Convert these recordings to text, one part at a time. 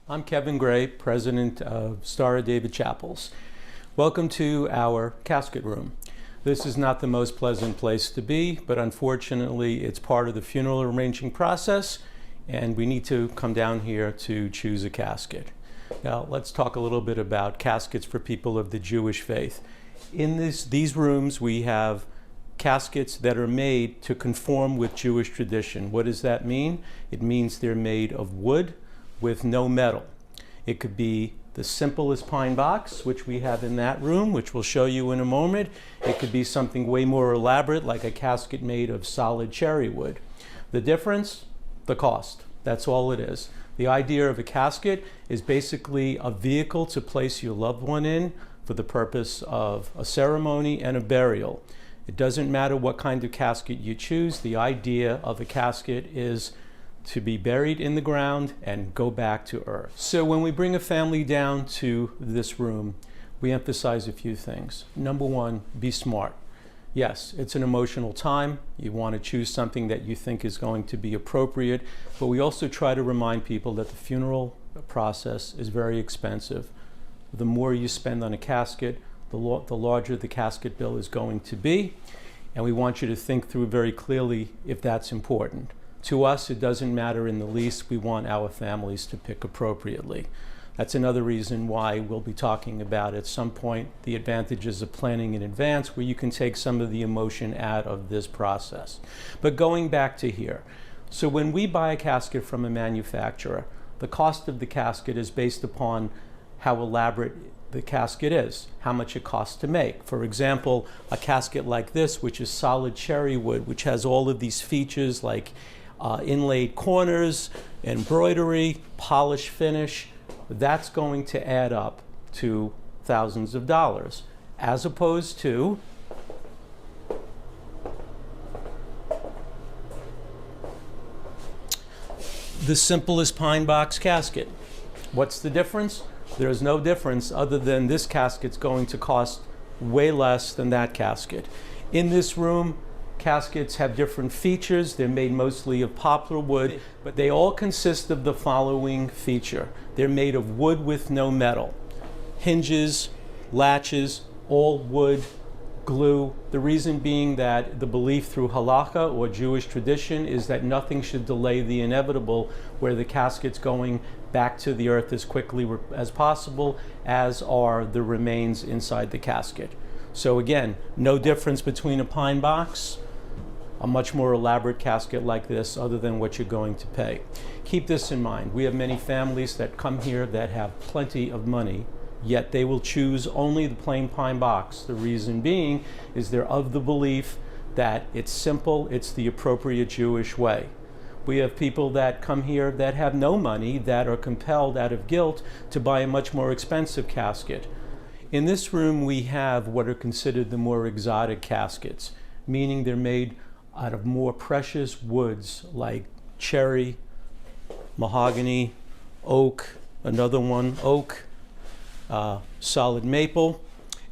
I'm Kevin Gray, president of Star of David Chapels. Welcome to our casket room. This is not the most pleasant place to be, but unfortunately it's part of the funeral arranging process, and we need to come down here to choose a casket. Now let's talk a little bit about caskets for people of the Jewish faith. In these rooms we have caskets that are made to conform with Jewish tradition. What does that mean? It means they're made of wood with no metal. It could be the simplest pine box, which we have in that room, which we'll show you in a moment. It could be something way more elaborate, like a casket made of solid cherry wood. The difference? The cost. That's all it is. The idea of a casket is basically a vehicle to place your loved one in for the purpose of a ceremony and a burial. It doesn't matter what kind of casket you choose. The idea of a casket is to be buried in the ground and go back to earth. So when we bring a family down to this room, we emphasize a few things. Number one, be smart. Yes, it's an emotional time. You want to choose something that you think is going to be appropriate, but we also try to remind people that the funeral process is very expensive. The more you spend on a casket, the larger the casket bill is going to be, and we want you to think through very clearly if that's important. To us, it doesn't matter in the least. We want our families to pick appropriately. That's another reason why we'll be talking about at some point the advantages of planning in advance, where you can take some of the emotion out of this process. But going back to here, so when we buy a casket from a manufacturer, the cost of the casket is based upon how elaborate the casket is, how much it costs to make. For example, a casket like this, which is solid cherry wood, which has all of these features like inlaid corners, embroidery, polish finish, that's going to add up to thousands of dollars, as opposed to the simplest pine box casket. What's the difference? There's no difference other than this casket's going to cost way less than that casket. In this room, caskets have different features. They're made mostly of poplar wood, but they all consist of the following feature. They're made of wood with no metal. Hinges, latches, all wood, glue. The reason being that the belief through halakha or Jewish tradition is that nothing should delay the inevitable, where the casket's going back to the earth as quickly as possible, as are the remains inside the casket. So again, no difference between a pine box, a much more elaborate casket like this, other than what you're going to pay. Keep this in mind. We have many families that come here that have plenty of money, yet they will choose only the plain pine box. The reason being is they're of the belief that it's simple, it's the appropriate Jewish way. We have people that come here that have no money, that are compelled out of guilt to buy a much more expensive casket. In this room we have what are considered the more exotic caskets, meaning they're made out of more precious woods like cherry, mahogany, oak, another one, oak, solid maple.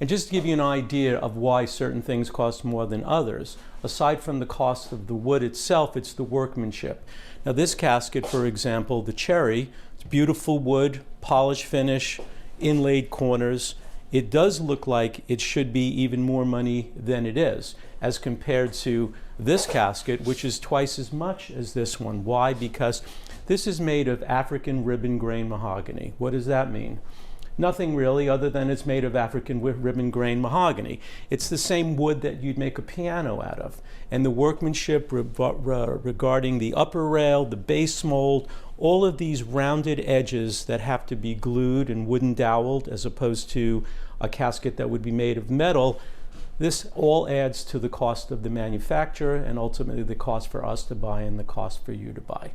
And just to give you an idea of why certain things cost more than others, aside from the cost of the wood itself, it's the workmanship. Now this casket, for example, the cherry, it's beautiful wood, polish finish, inlaid corners. It does look like it should be even more money than it is, as compared to this casket, which is twice as much as this one. Why? Because this is made of African ribbon grain mahogany. What does that mean? Nothing really, other than it's made of African ribbon grain mahogany. It's the same wood that you'd make a piano out of. And the workmanship regarding the upper rail, the base mold, all of these rounded edges that have to be glued and wooden doweled, as opposed to a casket that would be made of metal, this all adds to the cost of the manufacturer and ultimately the cost for us to buy and the cost for you to buy.